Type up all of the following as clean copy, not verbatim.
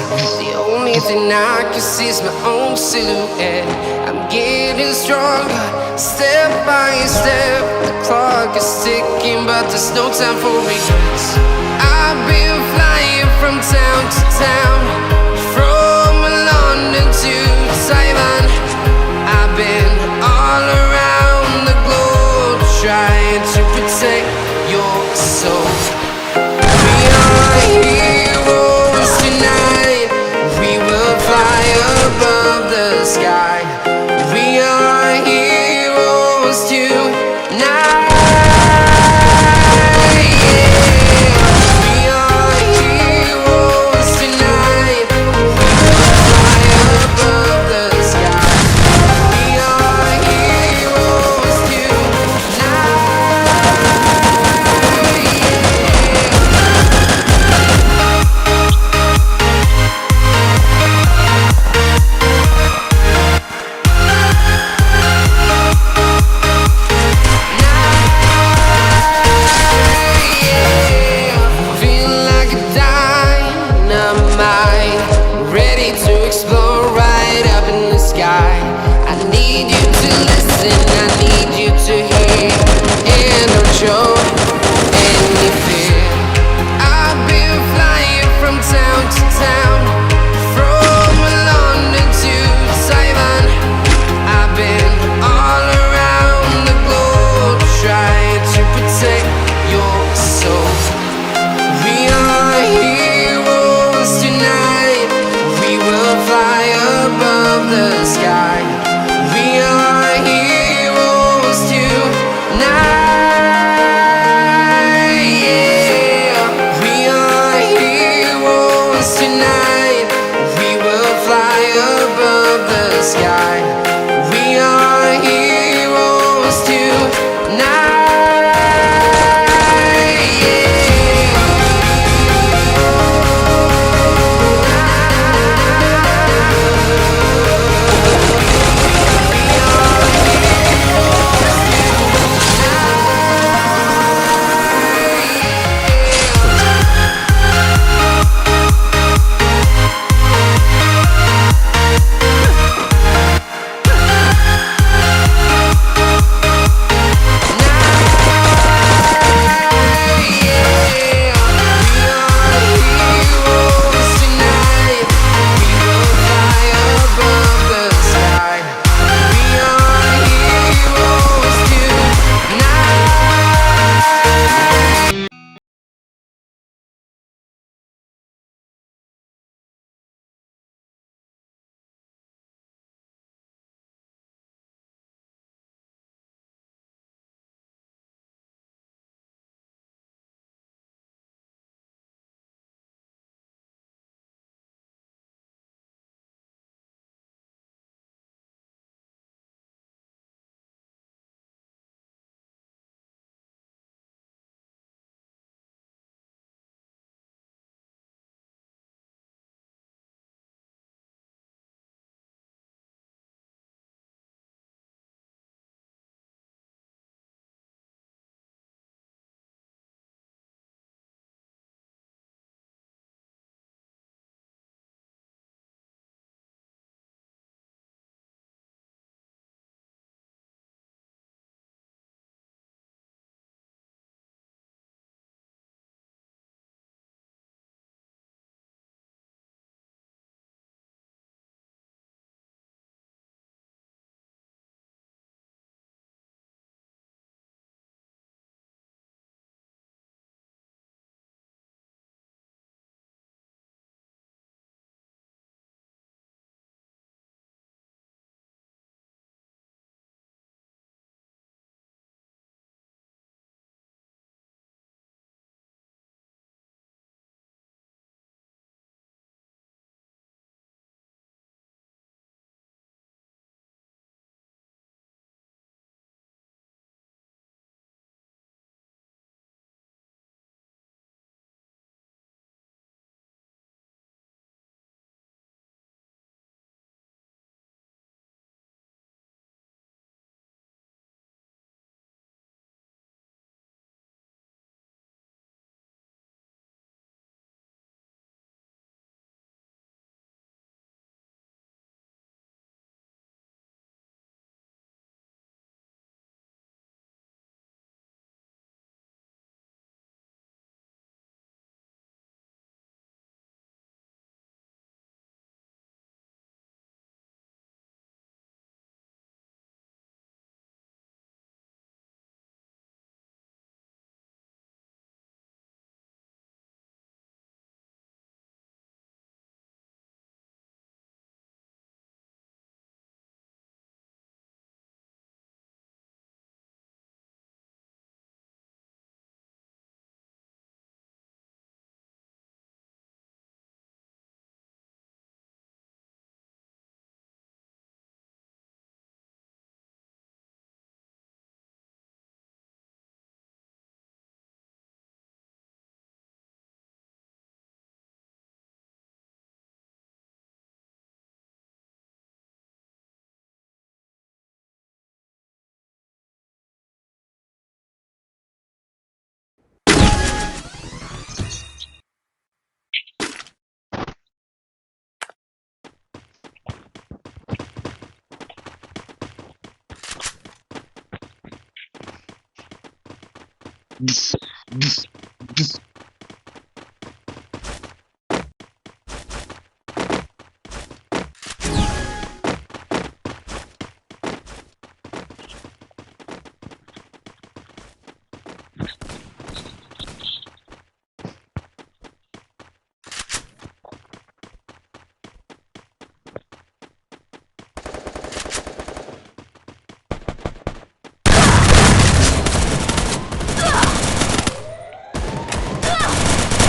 The only thing I can see is my own silhouette. I'm getting stronger, step by step. The clock is ticking, but there's no time for regrets. I've been flying from town to town, from London to Taiwan. I've been all around the globe, trying to protect your soul. We are heroes tonight. We will fly above the sky. We are heroes tonight. Yeah. We are heroes tonight.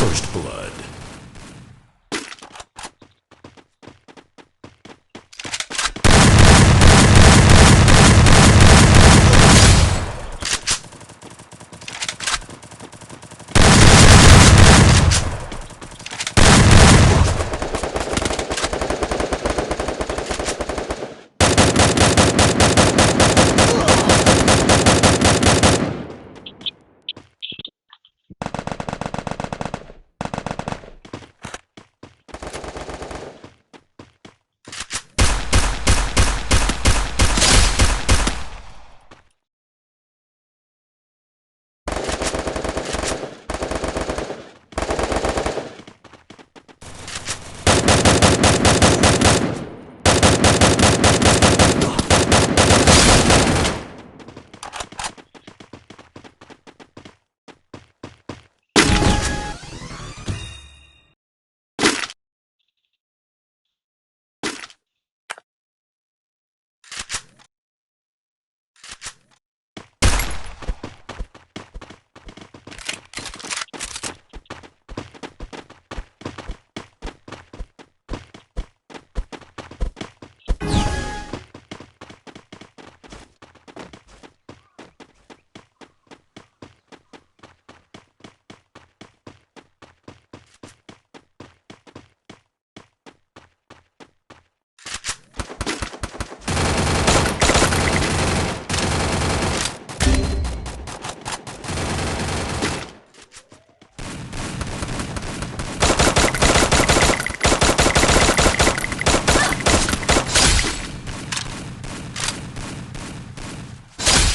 First blood.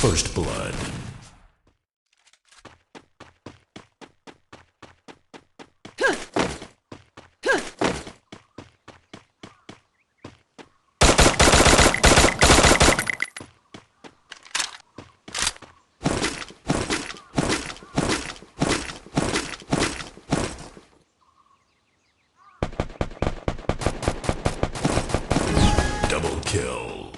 First blood. Double kill.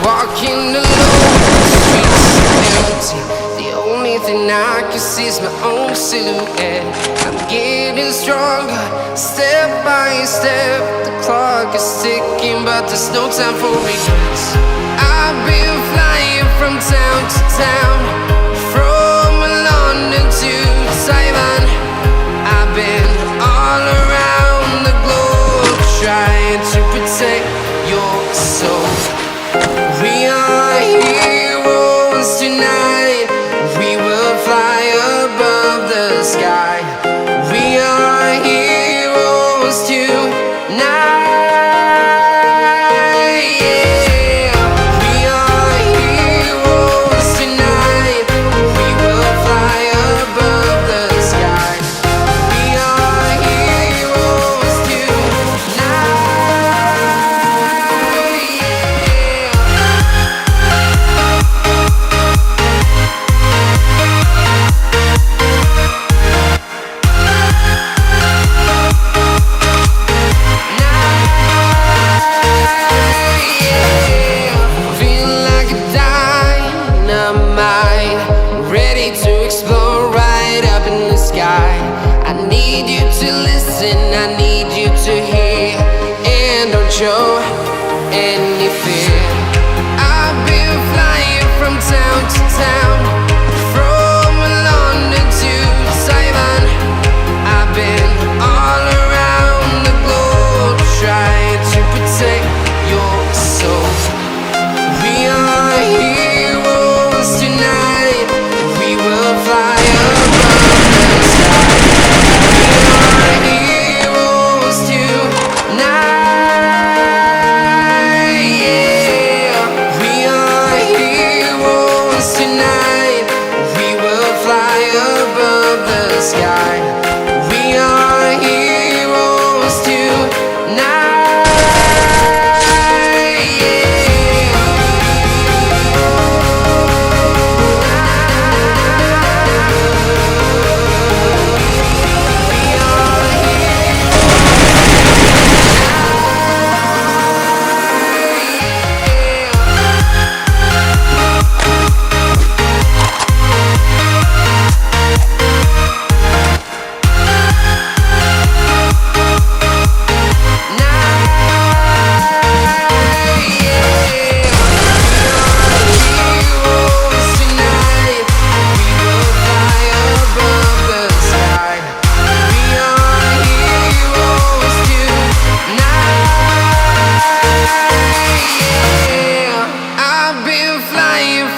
Walking alone, the streets empty. The only thing I can see is my own silhouette. I'm getting stronger, step by step. The clock is ticking, but there's no time for regrets. I've been flying from town to town, from London to Taiwan. I've been all around the globe, trying to protect your soul. We are heroes tonight. We will fly above the sky. We are heroes tonight. Yeah. We are heroes tonight. We will fly above the sky. We are heroes tonight. Feel like a dynamite, ready to explode right up in the sky. I need you to listen, I need you to hear, and don't show any fear. I've been flying from town to town, from London to Taiwan. I've been all around the globe, trying to protect your soul. We are heroes tonight. We will fly above the sky. We are heroes tonight. Yeah. We are heroes tonight. We will fly above the sky. We are heroes tonight.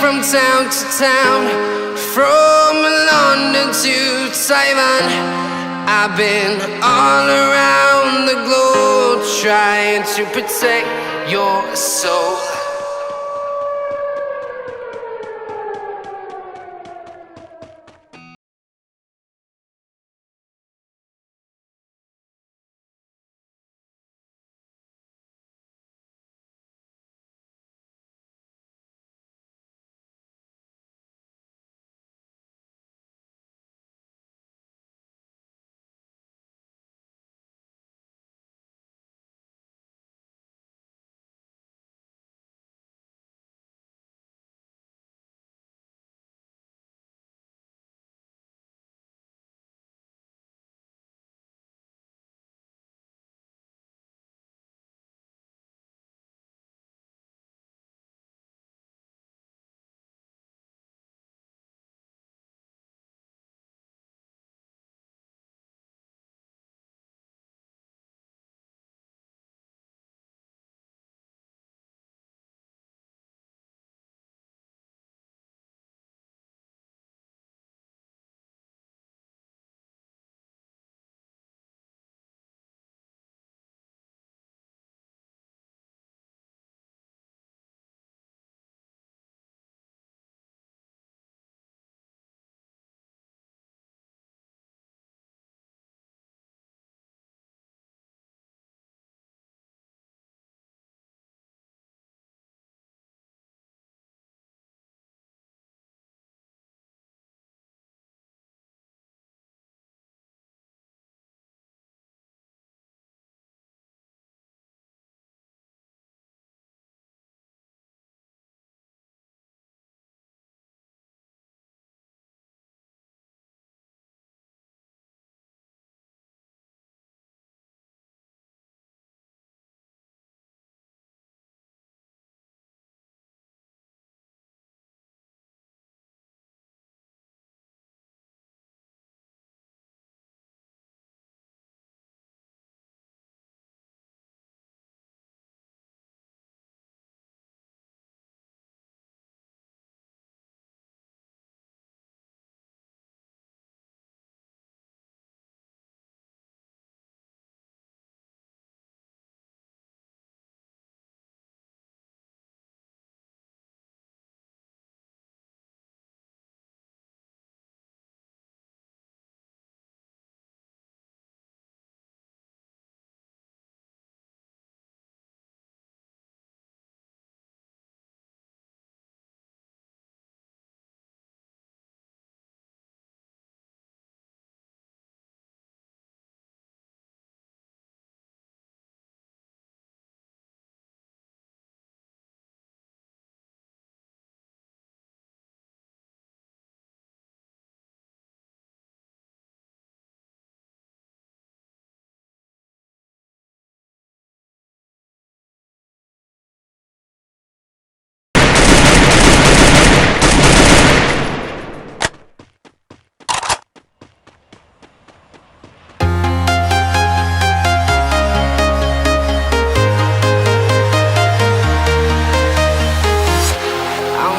From town to town, from London to Taiwan. I've been all around the globe, trying to protect your soul.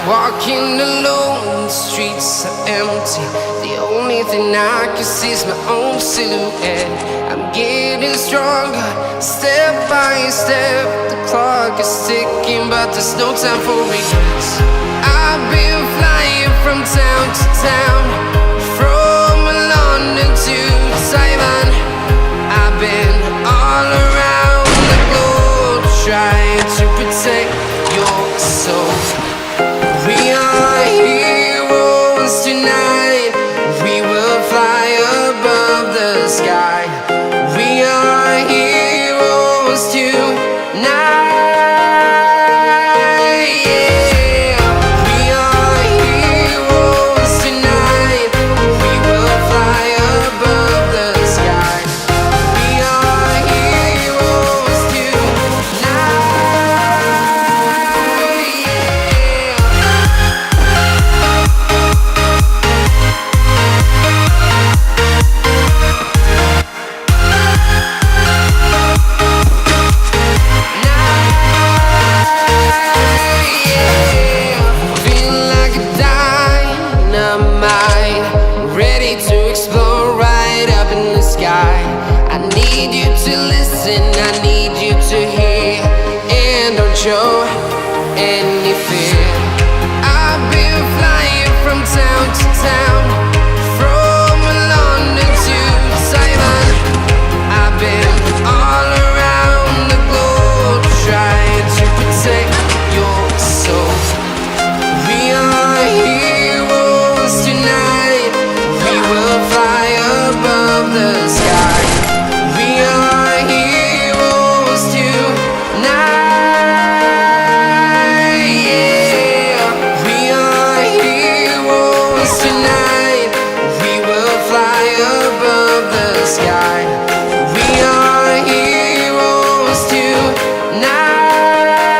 Walking alone, the streets are empty. The only thing I can see is my own silhouette. I'm getting stronger, step by step. The clock is ticking, but there's no time for regrets. I've been flying from town to town, from London to Taiwan. I've been all around the globe, trying to protect your soul. We are heroes tonight. We will fly above the sky. We are heroes tonight. Yeah. We are heroes tonight. We will fly above the sky. We are heroes tonight. Feel like a dynamite, ready to explode right up in the sky. I need you to listen, I need you to hear, and don't show any fear. I've been flying from town to town,